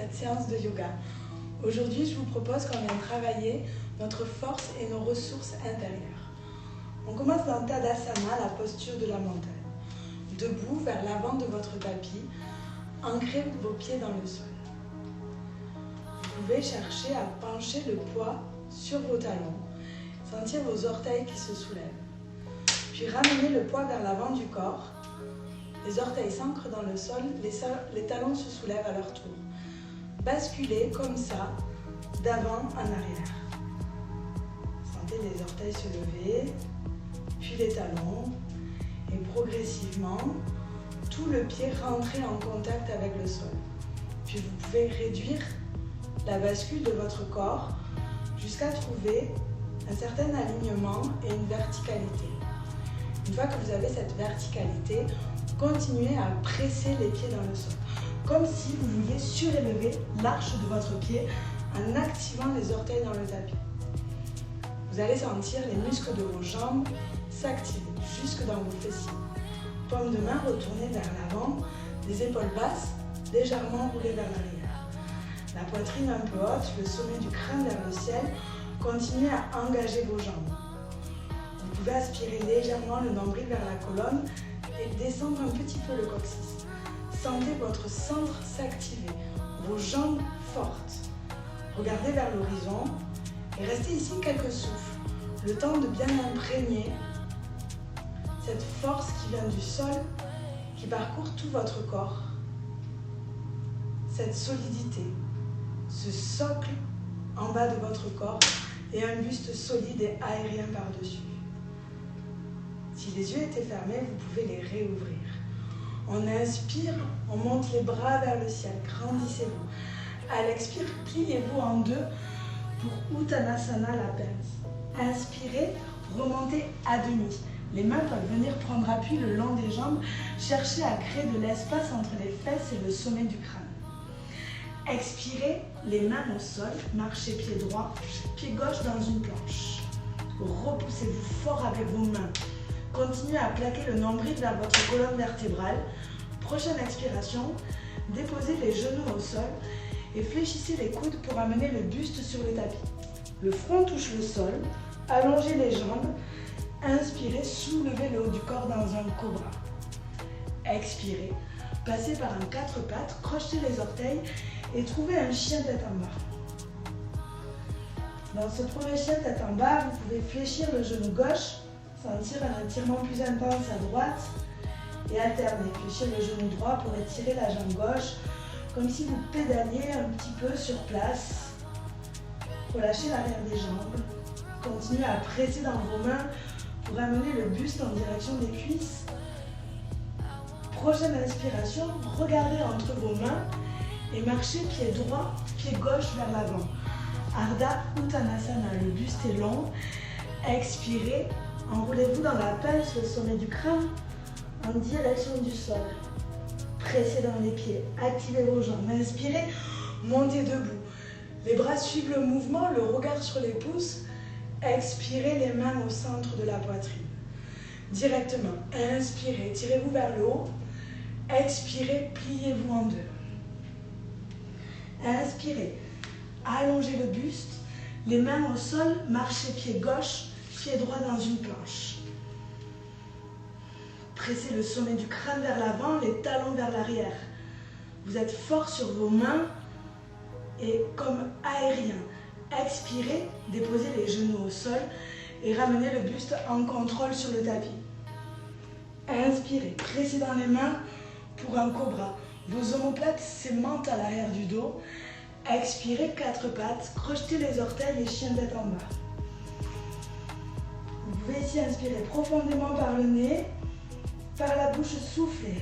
cette séance de yoga. Aujourd'hui, je vous propose qu'on vienne travailler notre force et nos ressources intérieures. On commence dans Tadasana, la posture de la montagne. Debout vers l'avant de votre tapis, ancrez vos pieds dans le sol. Vous pouvez chercher à pencher le poids sur vos talons, sentir vos orteils qui se soulèvent. Puis ramenez le poids vers l'avant du corps. Les orteils s'ancrent dans le sol, les talons se soulèvent à leur tour. Basculez comme ça, d'avant en arrière. Sentez les orteils se lever, puis les talons, et progressivement, tout le pied rentrer en contact avec le sol. Puis vous pouvez réduire la bascule de votre corps jusqu'à trouver un certain alignement et une verticalité. Une fois que vous avez cette verticalité, continuez à presser les pieds dans le sol, comme si vous vouliez surélever l'arche de votre pied en activant les orteils dans le tapis. Vous allez sentir les muscles de vos jambes s'activer jusque dans vos fessiers. Paume de main retournée vers l'avant, les épaules basses légèrement roulées vers l'arrière. La poitrine un peu haute, le sommet du crâne vers le ciel. Continuez à engager vos jambes. Vous pouvez aspirer légèrement le nombril vers la colonne et descendre un petit peu le coccyx. Sentez votre centre s'activer, vos jambes fortes. Regardez vers l'horizon et restez ici quelques souffles, le temps de bien imprégner cette force qui vient du sol, qui parcourt tout votre corps. Cette solidité, ce socle en bas de votre corps et un buste solide et aérien par-dessus. Si les yeux étaient fermés, vous pouvez les réouvrir. On inspire, on monte les bras vers le ciel, grandissez-vous. À l'expire, pliez-vous en deux pour Uttanasana, la pince. Inspirez, remontez à demi. Les mains peuvent venir prendre appui le long des jambes, cherchez à créer de l'espace entre les fesses et le sommet du crâne. Expirez, les mains au sol, marchez pied droit, pied gauche dans une planche. Repoussez-vous fort avec vos mains. Continuez à plaquer le nombril vers votre colonne vertébrale. Prochaine expiration, déposez les genoux au sol et fléchissez les coudes pour amener le buste sur le tapis. Le front touche le sol, allongez les jambes. Inspirez, soulevez le haut du corps dans un cobra. Expirez, passez par un quatre pattes, crochetez les orteils et trouvez un chien tête en bas. Dans ce premier chien tête en bas, vous pouvez fléchir le genou gauche, sentir un étirement plus intense à droite et alterner. Fléchir le genou droit pour étirer la jambe gauche, comme si vous pédaliez un petit peu sur place. Relâchez l'arrière des jambes. Continuez à presser dans vos mains pour amener le buste en direction des cuisses. Prochaine inspiration, regardez entre vos mains et marchez pied droit, pied gauche vers l'avant. Ardha Uttanasana, le buste est long. Expirez, enroulez-vous dans la pince, le sommet du crâne, en direction du sol. Pressez dans les pieds, activez vos jambes. Inspirez, montez debout. Les bras suivent le mouvement, le regard sur les pouces. Expirez, les mains au centre de la poitrine. Directement, inspirez, tirez-vous vers le haut. Expirez, pliez-vous en deux. Inspirez, allongez le buste, les mains au sol, marchez pied gauche, pied droit dans une planche. Pressez le sommet du crâne vers l'avant, les talons vers l'arrière. Vous êtes fort sur vos mains et comme aérien. Expirez, déposez les genoux au sol et ramenez le buste en contrôle sur le tapis. Inspirez, pressez dans les mains pour un cobra. Vos omoplates s'aimantent à l'arrière du dos. Expirez, quatre pattes, crochetez les orteils et chien tête en bas. Vous pouvez ici inspirer profondément par le nez, par la bouche soufflez.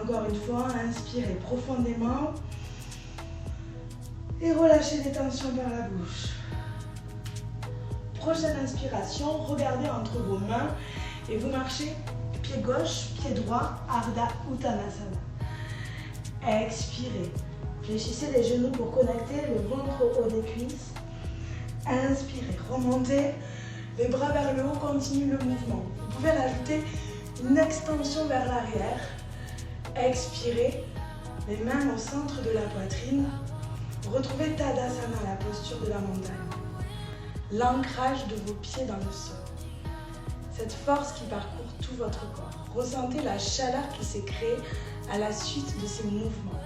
Encore une fois, inspirez profondément et relâchez les tensions par la bouche. Prochaine inspiration, regardez entre vos mains et vous marchez pied gauche, pied droit, Ardha Uttanasana. Expirez, fléchissez les genoux pour connecter le ventre au haut des cuisses. Inspirez, remontez, les bras vers le haut, continuez le mouvement. Vous pouvez rajouter une extension vers l'arrière. Expirez, les mains au centre de la poitrine. Retrouvez Tadasana, la posture de la montagne. L'ancrage de vos pieds dans le sol. Cette force qui parcourt tout votre corps. Ressentez la chaleur qui s'est créée à la suite de ces mouvements.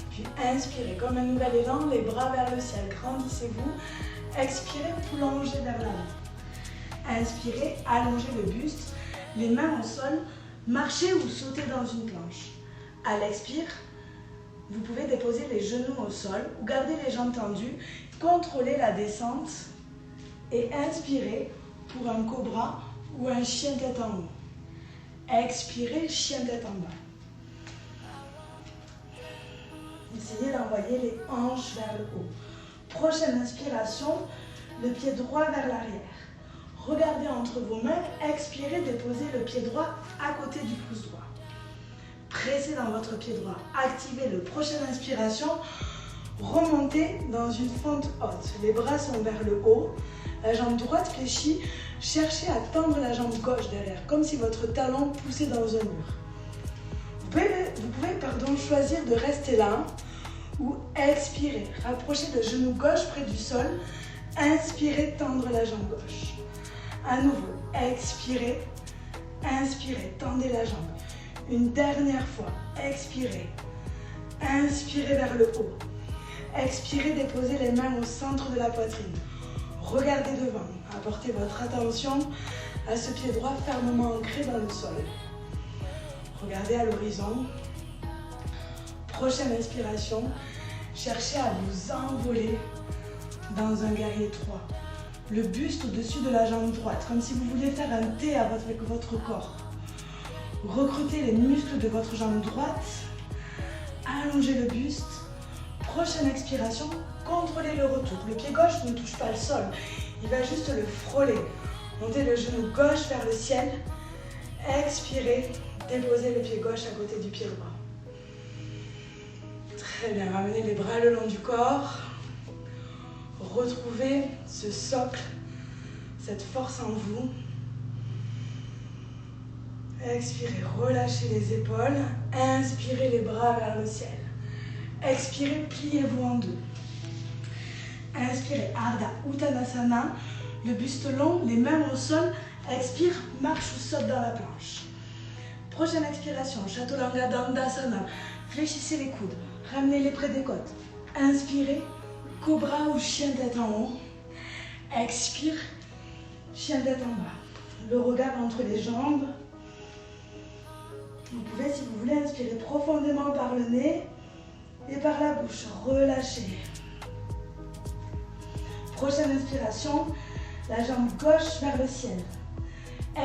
Puis inspirez comme un nouvel élan, les bras vers le ciel, grandissez-vous. Expirez, plongez vers l'avant. Inspirez, allongez le buste, les mains au sol, marchez ou sautez dans une planche. À l'expire, vous pouvez déposer les genoux au sol ou garder les jambes tendues, contrôlez la descente et inspirez pour un cobra ou un chien tête en haut. Expirez, chien tête en bas. Essayez d'envoyer les hanches vers le haut. Prochaine inspiration, le pied droit vers l'arrière. Regardez entre vos mains, expirez, déposez le pied droit à côté du pouce droit. Pressez dans votre pied droit, activez le. Prochaine inspiration, remontez dans une fente haute. Les bras sont vers le haut, la jambe droite fléchie. Cherchez à tendre la jambe gauche derrière, comme si votre talon poussait dans un mur. Vous pouvez choisir de rester là ou expirer. Rapprochez le genou gauche près du sol. Inspirez, tendre la jambe gauche. À nouveau, expirez, inspirez, tendez la jambe. Une dernière fois, expirez. Inspirez vers le haut. Expirez, déposez les mains au centre de la poitrine. Regardez devant. Apportez votre attention à ce pied droit fermement ancré dans le sol. Regardez à l'horizon. Prochaine inspiration, cherchez à vous envoler dans un guerrier 3. Le buste au-dessus de la jambe droite, comme si vous vouliez faire un T avec votre corps. Recrutez les muscles de votre jambe droite. Allongez le buste. Prochaine expiration, contrôlez le retour. Le pied gauche ne touche pas le sol, il va juste le frôler. Montez le genou gauche vers le ciel. Expirez, déposez le pied gauche à côté du pied droit. Très bien, ramenez les bras le long du corps. Retrouvez ce socle, cette force en vous. Expirez, relâchez les épaules. Inspirez les bras vers le ciel. Expirez, pliez-vous en deux. Inspirez, Ardha Uttanasana, le buste long, les mains au sol. Expire, marche ou saute dans la planche. Prochaine expiration, Chaturanga Dandasana. Fléchissez les coudes, ramenez-les près des côtes. Inspirez, cobra ou chien tête en haut. Expire, chien tête en bas. Le regard entre les jambes. Vous pouvez, si vous voulez, inspirer profondément par le nez et par la bouche. Relâchez. Prochaine inspiration, la jambe gauche vers le ciel.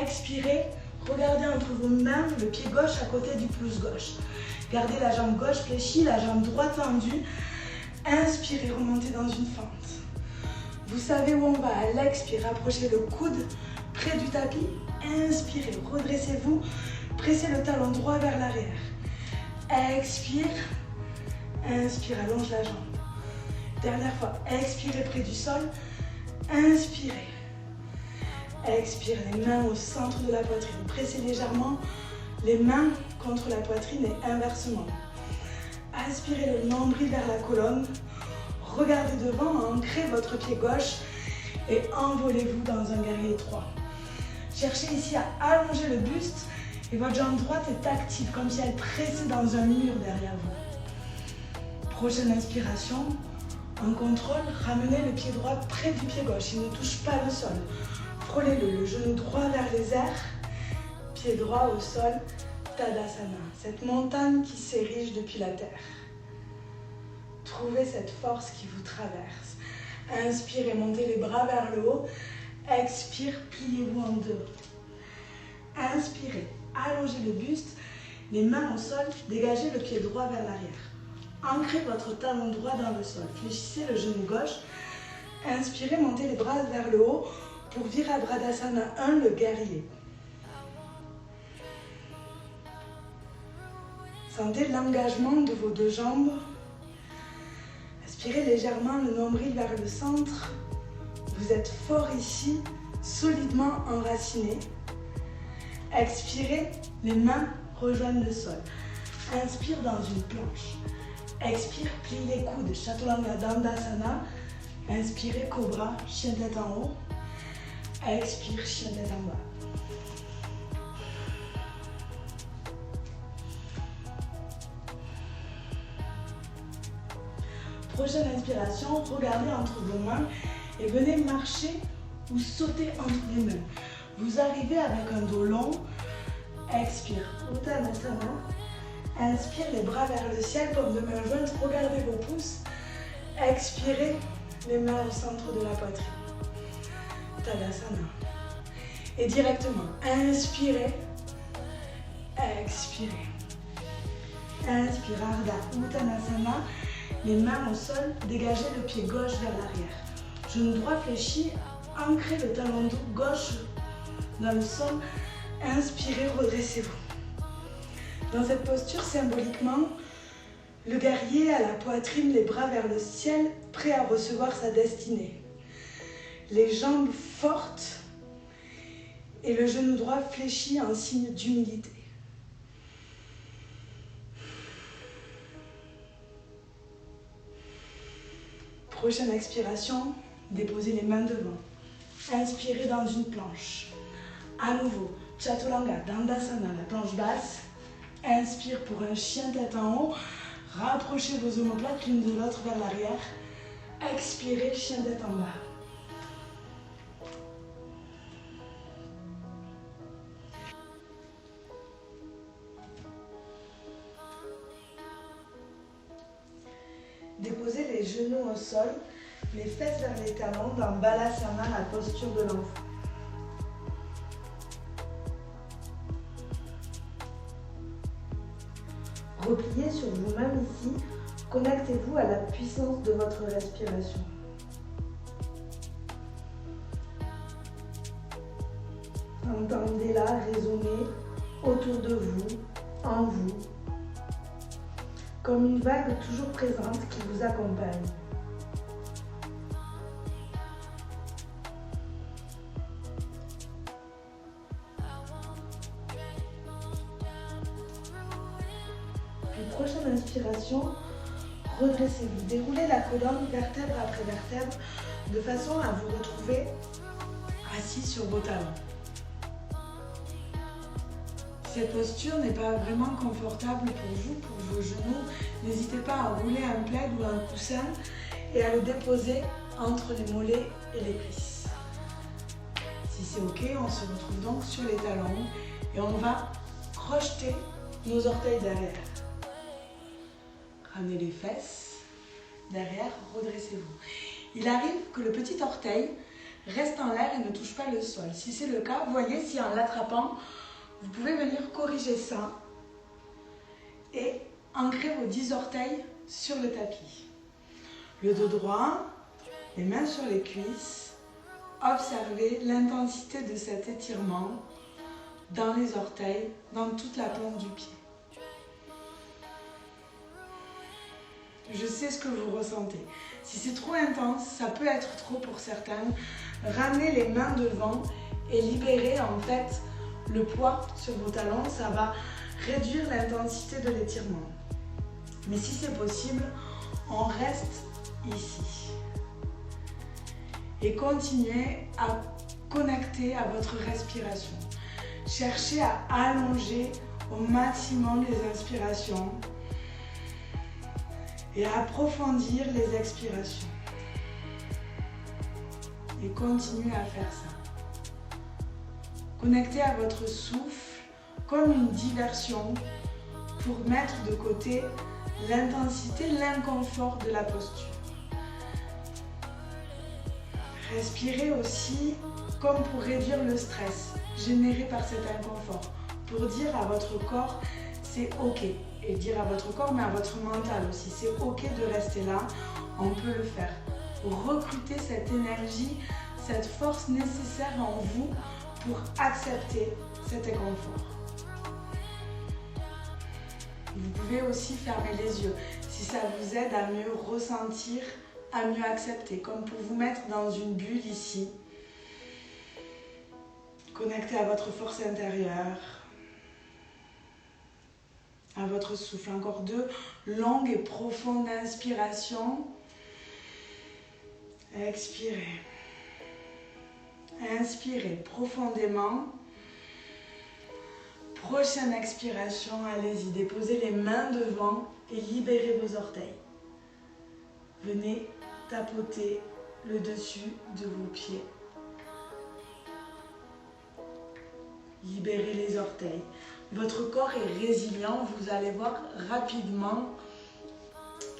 Expirez, regardez entre vos mains, le pied gauche à côté du pouce gauche. Gardez la jambe gauche fléchie, la jambe droite tendue. Inspirez, remontez dans une fente. Vous savez où on va. À l'expire, rapprochez le coude près du tapis. Inspirez, redressez-vous. Pressez le talon droit vers l'arrière. Expire. Inspire, allonge la jambe. Dernière fois, expirez près du sol. Inspirez. Expire, les mains au centre de la poitrine. Pressez légèrement les mains contre la poitrine et inversement. Aspirez le nombril vers la colonne. Regardez devant, ancrez votre pied gauche et envolez-vous dans un guerrier 3. Cherchez ici à allonger le buste et votre jambe droite est active, comme si elle pressait dans un mur derrière vous. Prochaine inspiration, en contrôle, ramenez le pied droit près du pied gauche, il ne touche pas le sol. Frôlez-le, le genou droit vers les airs, pied droit au sol, Tadasana, cette montagne qui s'érige depuis la terre. Trouvez cette force qui vous traverse. Inspirez, montez les bras vers le haut. Expire, pliez-vous en deux. Inspirez, allongez le buste, les mains au sol, dégagez le pied droit vers l'arrière. Ancrez votre talon droit dans le sol. Fléchissez le genou gauche. Inspirez, montez les bras vers le haut pour Virabhadasana 1, le guerrier. Sentez l'engagement de vos deux jambes. Aspirez légèrement le nombril vers le centre. Vous êtes fort ici, solidement enraciné. Expirez, les mains rejoignent le sol. Inspire dans une planche. Expire, plie les coudes, Chaturanga Dandasana. Inspirez, Cobra, chien tête en haut. Expire, chien tête en bas. Prochaine inspiration, regardez entre vos mains et venez marcher ou sauter entre les mains. Vous arrivez avec un dos long. Expire, Uttanasana. Inspire, les bras vers le ciel comme de mains jointes. Regardez vos pouces. Expirez, les mains au centre de la poitrine. Tadasana. Et directement, inspirez. Expirez. Inspire, Ardha Uttanasana. Les mains au sol, dégagez le pied gauche vers l'arrière. Genou droit fléchi, ancrez le talon gauche dans le sol. Inspirez, redressez-vous. Dans cette posture, symboliquement, le guerrier a la poitrine, les bras vers le ciel, prêt à recevoir sa destinée. Les jambes fortes et le genou droit fléchi en signe d'humilité. Prochaine expiration, déposez les mains devant. Inspirez dans une planche. À nouveau, Chaturanga Dandasana, la planche basse. Inspire pour un chien tête en haut. Rapprochez vos omoplates l'une de l'autre vers l'arrière. Expirez, chien tête en bas. Déposez les genoux au sol, les fesses vers les talons dans Balasana, la posture de l'enfant. Repliez sur vous-même ici, connectez-vous à la puissance de votre respiration. Entendez-la résonner autour de vous, en vous, comme une vague toujours présente qui vous accompagne. Puis prochaine inspiration, redressez-vous. Déroulez la colonne vertèbre après vertèbre de façon à vous retrouver assis sur vos talons. Cette posture n'est pas vraiment confortable pour vous, pour vos genoux. N'hésitez pas à rouler un plaid ou un coussin et à le déposer entre les mollets et les cuisses. Si c'est ok, on se retrouve donc sur les talons et on va crocheter nos orteils derrière. Ramenez les fesses derrière, redressez-vous. Il arrive que le petit orteil reste en l'air et ne touche pas le sol. Si c'est le cas, voyez si en l'attrapant, vous pouvez venir corriger ça et ancrer vos 10 orteils sur le tapis. Le dos droit, les mains sur les cuisses. Observez l'intensité de cet étirement dans les orteils, dans toute la plante du pied. Je sais ce que vous ressentez. Si c'est trop intense, ça peut être trop pour certains. Ramenez les mains devant et libérez en fait le poids sur vos talons, ça va réduire l'intensité de l'étirement. Mais si c'est possible, on reste ici. Et continuez à connecter à votre respiration. Cherchez à allonger au maximum les inspirations et à approfondir les expirations. Et continuez à faire ça. Connectez à votre souffle comme une diversion pour mettre de côté l'intensité, l'inconfort de la posture. Respirez aussi comme pour réduire le stress généré par cet inconfort, pour dire à votre corps c'est ok, et dire à votre corps mais à votre mental aussi, c'est ok de rester là, on peut le faire. Recrutez cette énergie, cette force nécessaire en vous pour accepter cet inconfort. Vous pouvez aussi fermer les yeux si ça vous aide à mieux ressentir, à mieux accepter, comme pour vous mettre dans une bulle ici. Connectez à votre force intérieure. à votre souffle. Encore 2 longues et profondes inspirations. Expirez. Inspirez profondément. Prochaine expiration, allez-y, déposez les mains devant et libérez vos orteils. Venez tapoter le dessus de vos pieds. Libérez les orteils. Votre corps est résilient, vous allez voir rapidement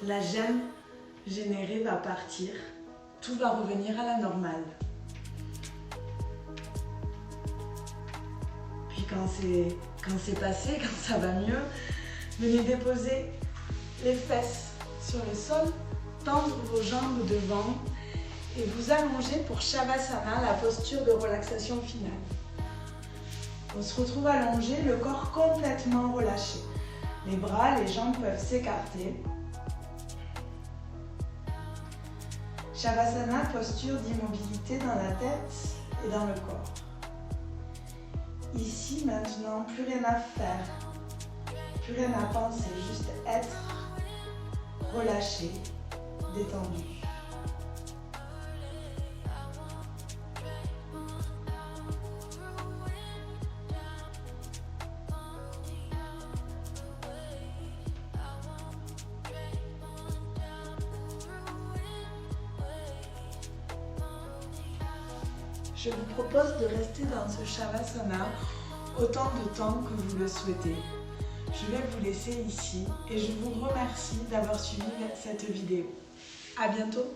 la gêne générée va partir. Tout va revenir à la normale. Puis quand c'est passé, quand ça va mieux, venez déposer les fesses sur le sol, tendre vos jambes devant et vous allonger pour Shavasana, la posture de relaxation finale. On se retrouve allongé, le corps complètement relâché. Les bras, les jambes peuvent s'écarter. Shavasana, posture d'immobilité dans la tête et dans le corps. Ici, maintenant, plus rien à faire, plus rien à penser, juste être relâché, détendu. Je vous propose de rester dans ce Shavasana autant de temps que vous le souhaitez. Je vais vous laisser ici et je vous remercie d'avoir suivi cette vidéo. À bientôt!